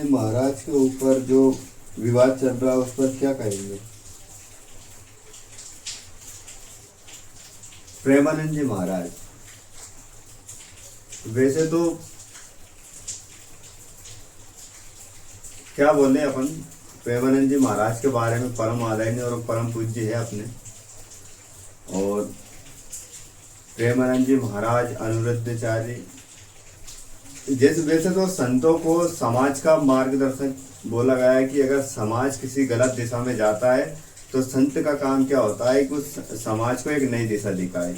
जी महाराज के ऊपर जो विवाद चल रहा है उस पर क्या कहेंगे? प्रेमानंद जी महाराज वैसे तो क्या बोले अपन प्रेमानंद जी महाराज के बारे में, परम आदरणीय और परम पूज्य है अपने। और प्रेमानंद जी महाराज अनुरुद्धाचार्य जैसे वैसे तो संतों को समाज का मार्गदर्शक बोला गया है कि अगर समाज किसी गलत दिशा में जाता है तो संत का काम क्या होता है कि उस समाज को एक नई दिशा दिखाए,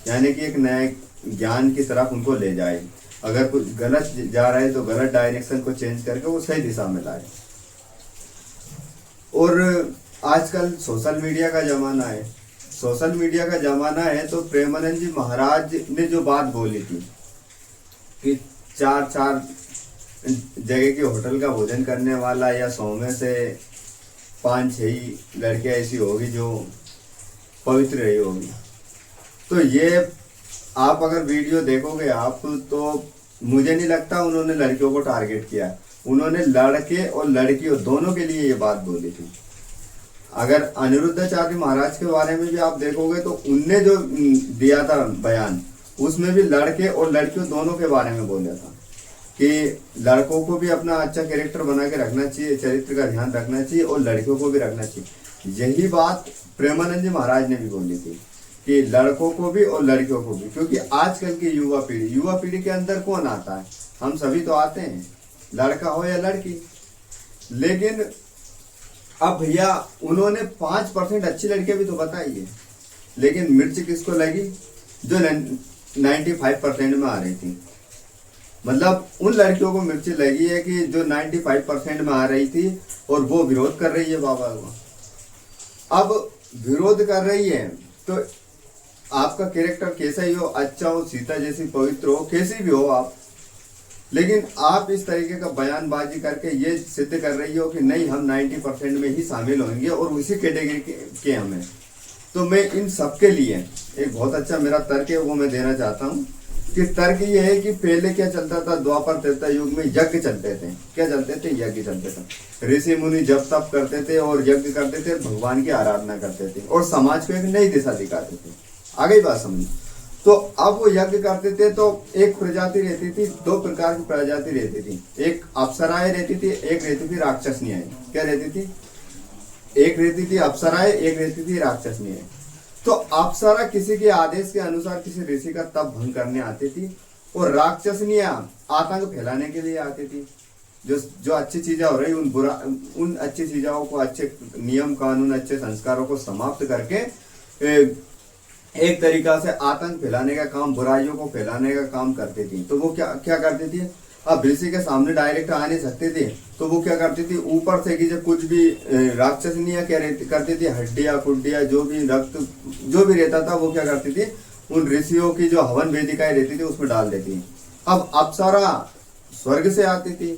यानी कि एक नए ज्ञान की तरफ उनको ले जाए। अगर कुछ गलत जा रहा है तो गलत डायरेक्शन को चेंज करके वो सही दिशा में लाए। और आजकल सोशल मीडिया का ज़माना है, सोशल मीडिया का ज़माना है तो प्रेमानंद जी महाराज ने जो बात बोली थी कि चार जगह के होटल का भोजन करने वाला या 100 में से 5-6 ही लड़कियां ऐसी होगी जो पवित्र रही होगी। तो ये आप अगर वीडियो देखोगे आप तो मुझे नहीं लगता उन्होंने लड़कियों को टारगेट किया, उन्होंने लड़के और लड़कियों दोनों के लिए ये बात बोली थी। अगर अनिरुद्धाचार्य महाराज के बारे में भी आप देखोगे तो उनने जो दिया था बयान उसमें भी लड़के और लड़कियों दोनों के बारे में बोला था कि लड़कों को भी अपना अच्छा कैरेक्टर बना के रखना चाहिए, चरित्र का ध्यान रखना चाहिए और लड़कियों को भी रखना चाहिए। यही बात प्रेमानंद जी महाराज ने भी बोली थी कि लड़कों को भी और लड़कियों को भी, क्योंकि आजकल की युवा पीढ़ी के अंदर कौन आता है? हम सभी तो आते हैं, लड़का हो या लड़की। लेकिन अब भैया उन्होंने 5% अच्छी लड़कियां भी तो बताई है, लेकिन मिर्च किसको लगी? जो 95% में आ रही थी। मतलब उन लड़कियों को मिर्च लगी है कि जो 95% में आ रही थी और वो विरोध कर रही है बाबा को। अब विरोध कर रही है तो आपका कैरेक्टर कैसा ही हो, अच्छा हो, सीता जैसी पवित्र हो, कैसी भी हो आप, लेकिन आप इस तरीके का बयानबाजी करके ये सिद्ध कर रही हो कि नहीं हम 90% में ही शामिल होंगे और उसी कैटेगरी के हमें। तो मैं इन सबके लिए एक बहुत अच्छा मेरा तर्क है वो मैं देना चाहता हूँ कि तर्क ये है कि पहले क्या चलता था, द्वापर त्रेता युग में यज्ञ चलते थे। क्या चलते थे? यज्ञ चलते थे। ऋषि मुनि जप तप करते थे और यज्ञ करते थे, भगवान की आराधना करते थे और समाज को एक नई दिशा दिखाते थे। आ गई बात समझ? तो अब वो यज्ञ करते थे तो एक प्रजाति रहती थी, 2 प्रकार की प्रजाति रहती थी। एक अप्सराएं रहती थी, एक रहती थी राक्षसनियां। क्या रहती थी? एक रहती थी अप्सराएं, एक रहती थी राक्षसनियां। तो अप्सरा किसी के आदेश के अनुसार किसी ऋषि का तप भंग करने आती थी और राक्षसनियां आतंक फैलाने के लिए आती थी। जो अच्छी चीजें हो रही उन अच्छी चीजों को, अच्छे नियम कानून, अच्छे संस्कारों को समाप्त करके एक तरीका से आतंक फैलाने का काम, बुराइयों को फैलाने का काम करती थी। तो वो क्या करती थी? अब ऋषि के सामने डायरेक्ट आ नहीं सकते थे तो वो क्या करती थी, ऊपर से कि जब कुछ भी राक्षसनियां क्या करती थी, हड्डियां कुड्डियां जो भी रक्त जो भी रहता था वो क्या करती थी, उन ऋषियों की जो हवन वेदिकाएं रहती थी उसमें डाल देती। अब अप्सरा स्वर्ग से आती थी,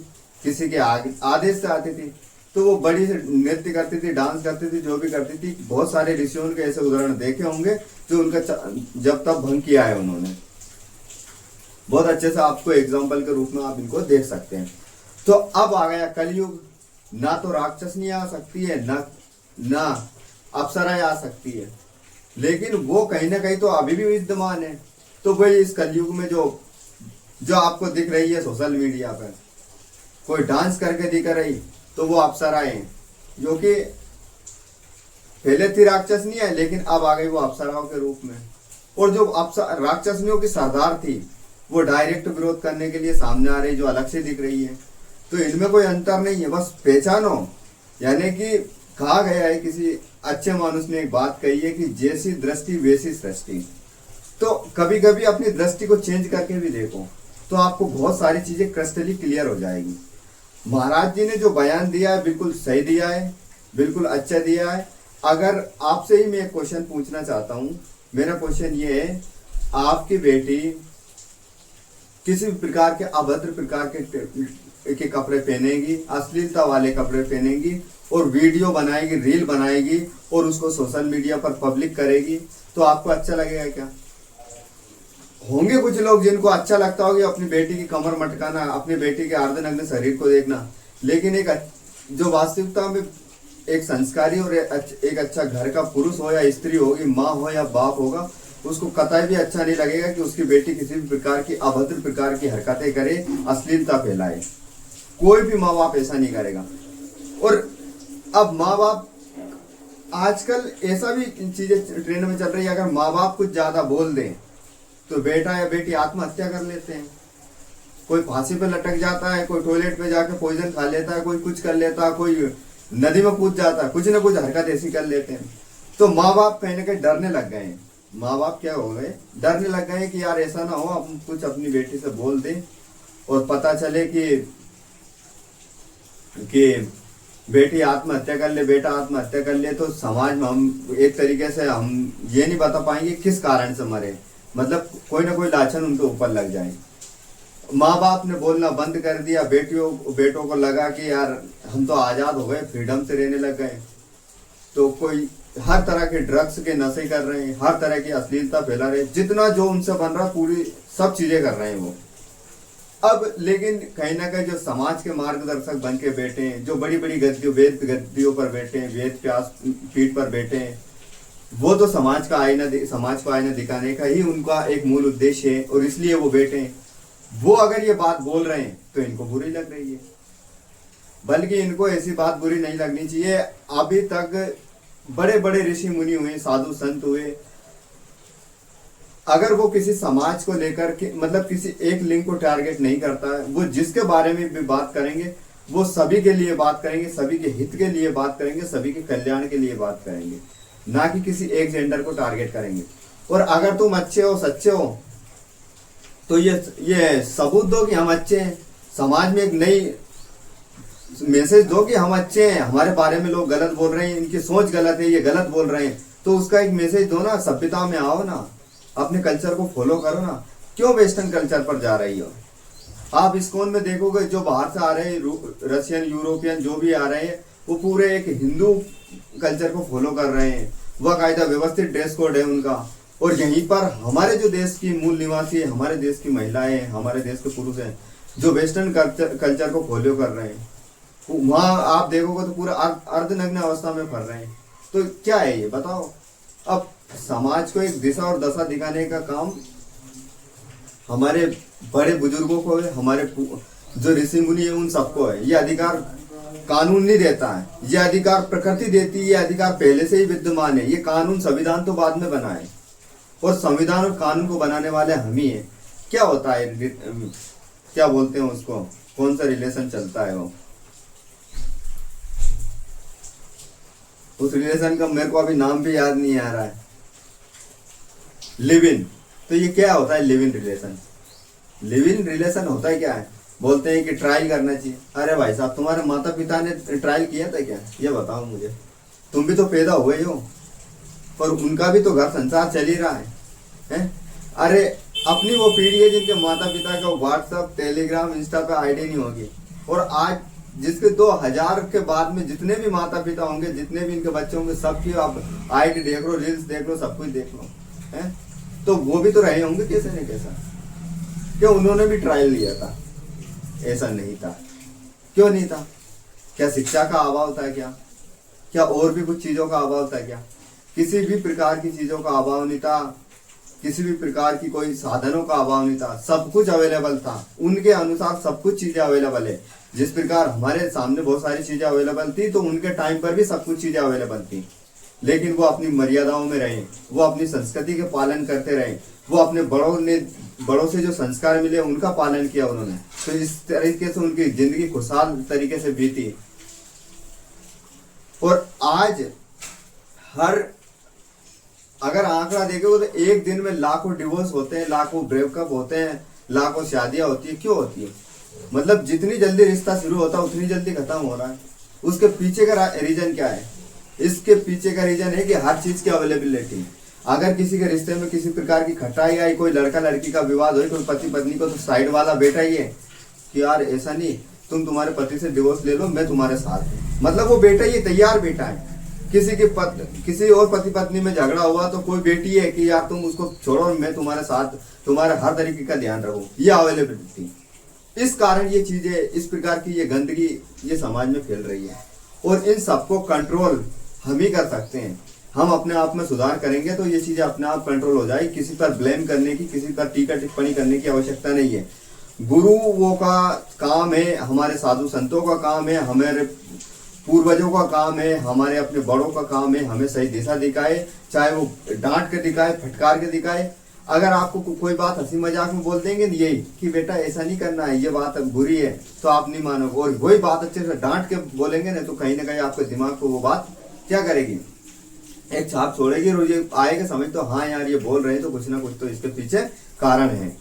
किसी के आदेश से आती थी, तो वो बड़ी से नृत्य करती थी, डांस करती थी, जो भी करती थी। बहुत सारे ऋषियों के ऐसे उदाहरण देखे होंगे जो उनका जब तब भंग किया है उन्होंने। बहुत अच्छे से आपको एग्जाम्पल के रूप में आप इनको देख सकते हैं। तो अब आ गया कलयुग, ना तो राक्षसनियां आ सकती है ना अप्सराएं आ सकती है, लेकिन वो कहीं ना कहीं तो अभी भी विद्यमान है। तो भाई इस कलयुग में जो आपको दिख रही है सोशल मीडिया पर, कोई डांस करके दिख रही तो वो अप्सराएं, जो कि पहले थी राक्षसनियां लेकिन अब आ गई वो अप्सराओं के रूप में। और जो राक्षसनियों की सरदार थी वो डायरेक्ट विरोध करने के लिए सामने आ रही, जो अलग से दिख रही है। तो इनमें कोई अंतर नहीं है, बस पहचानो। यानी कि कहा गया है, किसी अच्छे मानुष ने एक बात कही है कि जैसी दृष्टि वैसी सृष्टि। तो कभी कभी अपनी दृष्टि को चेंज करके भी देखो तो आपको बहुत सारी चीजें क्रिस्टली क्लियर हो जाएगी। महाराज जी ने जो बयान दिया है बिल्कुल सही दिया है, बिल्कुल अच्छा दिया है। अगर आपसे ही मैं एक क्वेश्चन पूछना चाहता हूं, मेरा क्वेश्चन ये है, आपकी बेटी किसी भी प्रकार के अभद्र प्रकार के कपड़े पहनेगी, अश्लीलता वाले कपड़े पहनेगी और वीडियो बनाएगी, रील बनाएगी और उसको सोशल मीडिया पर पब्लिक करेगी, तो आपको अच्छा लगेगा क्या? होंगे कुछ लोग जिनको अच्छा लगता होगा अपनी बेटी की कमर मटकाना, अपनी बेटी के अर्धनग्न शरीर को देखना, लेकिन जो वास्तविकता में एक संस्कारी और एक अच्छा घर का पुरुष हो या स्त्री होगी, माँ हो या बाप होगा, उसको कतई भी अच्छा नहीं लगेगा कि उसकी बेटी किसी भी प्रकार की अभद्र प्रकार की हरकतें करे, अश्लीलता फैलाए। कोई भी माँ बाप ऐसा नहीं करेगा। और अब माँ बाप आजकल ऐसा भी चीजें ट्रेंड में चल रही है, अगर माँ बाप कुछ ज्यादा बोल दें तो बेटा या बेटी आत्महत्या कर लेते हैं। कोई फांसी पे लटक जाता है, कोई टॉयलेट पे जाके पॉइजन खा लेता है, कोई कुछ कर लेता है, कोई नदी में कूद जाता है, कुछ ना कुछ हरकत ऐसी कर लेते हैं। तो माँ बाप कहीं ना कहीं डरने लग गए हैं। माँ बाप क्या हो गए, डरने लग गए कि यार ऐसा ना हो हम कुछ अपनी बेटी से बोल दें और पता चले कि बेटी आत्महत्या कर ले, बेटा आत्महत्या कर ले, तो समाज में हम एक तरीके से हम ये नहीं बता पाएंगे किस कारण से मरे, मतलब कोई ना कोई लाछन उनके ऊपर लग जाए। माँ बाप ने बोलना बंद कर दिया, बेटों को लगा कि यार हम तो आजाद हो गए, फ्रीडम से रहने लग गए, तो कोई हर तरह के ड्रग्स के नशे कर रहे हैं, हर तरह की अश्लीलता फैला रहे हैं, जितना जो उनसे बन रहा पूरी सब चीजें कर रहे हैं वो। अब लेकिन कहीं ना कहीं जो समाज के मार्गदर्शक बन के बैठे हैं, जो बड़ी बड़ी वेद गद्दियों पर बैठे हैं, वेद पीठ पर बैठे हैं, वो तो समाज को आईना दिखाने का ही उनका एक मूल उद्देश्य है, और इसलिए वो बैठे हैं। वो अगर ये बात बोल रहे हैं तो इनको बुरी लग रही है, बल्कि इनको ऐसी बात बुरी नहीं लगनी चाहिए। अभी तक बड़े बड़े ऋषि मुनि हुए, साधु संत हुए, अगर वो किसी समाज को लेकर के मतलब किसी एक लिंग को टारगेट नहीं करता है, वो जिसके बारे में भी बात करेंगे वो सभी के लिए बात करेंगे, सभी के हित के लिए बात करेंगे, सभी के कल्याण के लिए बात करेंगे, ना कि किसी एक जेंडर को टारगेट करेंगे। और अगर तुम अच्छे हो, सच्चे हो, तो ये सबूत दो कि हम अच्छे हैं, समाज में एक नई मैसेज दो कि हम अच्छे हैं, हमारे बारे में लोग गलत बोल रहे हैं, इनकी सोच गलत है, ये गलत बोल रहे हैं, तो उसका एक मैसेज दो ना, सभ्यता में आओ ना, अपने कल्चर को फॉलो करो ना। क्यों वेस्टर्न कल्चर पर जा रही हो? आप इस्कॉन में देखोगे जो बाहर से आ रहे हैं, रशियन, यूरोपियन जो भी आ रहे हैं, वो पूरे एक हिंदू कल्चर को फॉलो कर रहे हैं, वह कायदा व्यवस्थित ड्रेस कोड है उनका। और यहीं पर हमारे जो देश की मूल निवासी है, हमारे देश की महिलाएं, हमारे देश के पुरुष हैं, जो वेस्टर्न कल्चर को फॉलो कर रहे हैं, वहां आप देखोगे तो पूरा अर्धनग्न अवस्था में फर रहे हैं। तो क्या है ये बताओ? अब समाज को एक दिशा और दशा दिखाने का काम हमारे बड़े बुजुर्गों को है, हमारे जो ऋषि मुनि है उन सबको है। ये अधिकार कानून नहीं देता है, ये अधिकार प्रकृति देती है, ये अधिकार पहले से ही विद्यमान है। ये कानून संविधान तो बाद में बना है, और संविधान और कानून को बनाने वाले हम ही है। क्या होता है, क्या बोलते हैं उसको, कौन सा रिलेशन चलता है वो, उस रिलेशन का मेरे को अभी नाम भी याद नहीं आ रहा है, लिव इन। तो ये क्या होता है live in relation? Live in relation होता है क्या है? बोलते हैं कि ट्रायल करना चाहिए। अरे भाई साहब, तुम्हारे माता पिता ने ट्रायल किया था क्या? ये बताओ मुझे। तुम भी तो पैदा हुए हो, पर उनका भी तो घर संसार चल ही रहा है? अरे अपनी वो पीढ़ी है जिनके माता पिता का व्हाट्सएप, टेलीग्राम, इंस्टा पे आईडी नहीं होगी, और आज जिसके 2000 के बाद में जितने भी माता पिता होंगे, जितने भी इनके बच्चे होंगे, सबकी आप आईडी देख लो, रील्स देख लो, सब कुछ देख लो, है? तो वो भी तो रहे होंगे कैसे न कैसा। क्या उन्होंने भी ट्रायल लिया था? ऐसा नहीं था। क्यों नहीं था? क्या शिक्षा का अभाव था? क्या और भी कुछ चीजों का अभाव था? क्या किसी भी प्रकार की चीजों का अभाव नहीं था, किसी भी प्रकार की कोई साधनों का अभाव नहीं था, सब कुछ अवेलेबल था। उनके अनुसार सब कुछ चीजें अवेलेबल है। जिस प्रकार हमारे सामने बहुत सारी चीजें अवेलेबल थी, तो उनके टाइम पर भी सब कुछ चीजें अवेलेबल थी, लेकिन वो अपनी मर्यादाओं में रहे, वो अपनी संस्कृति के पालन करते रहे, वो अपने बड़ों से जो संस्कार मिले उनका पालन किया उन्होंने। तो इस तरीके से उनकी जिंदगी खुशहाल तरीके से बीती। और आज अगर आंकड़ा देखोगे तो एक दिन में लाखों डिवोर्स होते हैं, लाखों ब्रेकअप होते हैं, लाखों शादियां होती है। क्यों होती है? मतलब जितनी जल्दी रिश्ता शुरू होता है उतनी जल्दी खत्म हो रहा है। उसके पीछे का रीजन क्या है? इसके पीछे का रीजन है कि हर चीज की अवेलेबिलिटी। अगर किसी के रिश्ते में किसी प्रकार की खटाई आई, कोई लड़का लड़की का विवाद हो, कोई पति पत्नी को, तो साइड वाला बेटा ही है कि यार ऐसा नहीं, तुम तुम्हारे पति से डिवोर्स ले लो, मैं तुम्हारे साथ हूं। मतलब वो बेटा ही तैयार बेटा है। किसी और पति पत्नी में झगड़ा हुआ तो कोई बेटी है कि यार तुम उसको छोड़ो, मैं तुम्हारे साथ, तुम्हारे हर तरीके का ध्यान रखूं। ये अवेलेबिलिटी। इस कारण ये चीजें, इस प्रकार की ये गंदगी ये समाज में फैल रही है। और इन सबको कंट्रोल हम ही कर सकते हैं। हम अपने आप में सुधार करेंगे तो ये चीजें अपने आप कंट्रोल हो जाएगी। किसी पर ब्लेम करने की, किसी पर टीका टिप्पणी करने की आवश्यकता नहीं है। गुरुओं का काम है, हमारे साधु संतों का काम है, हमारे पूर्वजों का काम है, हमारे अपने बड़ों का काम है हमें सही दिशा दिखाए, चाहे वो डांट के दिखाए, फटकार के दिखाए। अगर आपको कोई बात हंसी मजाक में बोल देंगे ना यही कि बेटा ऐसा नहीं करना है, ये बात बुरी है, तो आप नहीं मानोगे। और वही बात अच्छे से डांट के बोलेंगे ना तो कहीं ना कहीं आपके दिमाग को वो बात क्या करेगी, एक छाप छोड़ेगी। और ये आएगा समझ तो हाँ यार ये बोल रहे हैं तो कुछ ना कुछ तो इसके पीछे कारण है।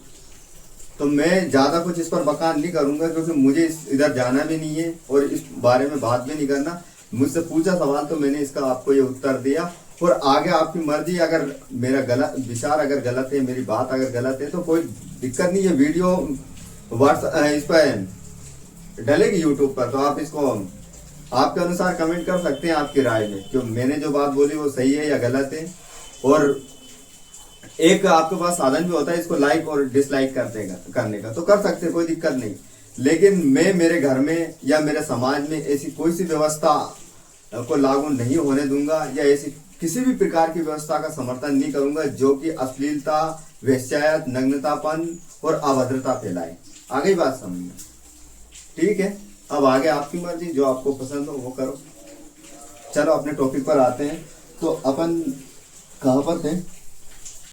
तो मैं ज्यादा कुछ इस पर बकान नहीं करूंगा क्योंकि मुझे इधर जाना भी नहीं है और इस बारे में बात भी नहीं करना। मुझसे पूछा सवाल तो मैंने इसका आपको ये उत्तर दिया। और आगे आपकी मर्जी, अगर मेरा गलत विचार अगर गलत है, मेरी बात अगर गलत है तो कोई दिक्कत नहीं है। वीडियो इस पर डलेगी यूट्यूब पर, तो आप इसको आपके अनुसार कमेंट कर सकते हैं आपकी राय में, क्यों मैंने जो बात बोली वो सही है या गलत है। और एक आपके पास साधन भी होता है इसको लाइक और डिसलाइक करने का, तो कर सकते हैं, कोई दिक्कत नहीं। लेकिन मैं मेरे घर में या मेरे समाज में ऐसी कोई सी व्यवस्था को लागू नहीं होने दूंगा या ऐसी किसी भी प्रकार की व्यवस्था का समर्थन नहीं करूंगा जो कि अश्लीलता, वेश्यायत, नग्नतापन और अभद्रता फैलाए। आगे बात समझ में, ठीक है। अब आगे आपकी मर्जी, जो आपको पसंद हो वो करो। चलो अपने टॉपिक पर आते हैं। तो अपन कहाँ पर थे?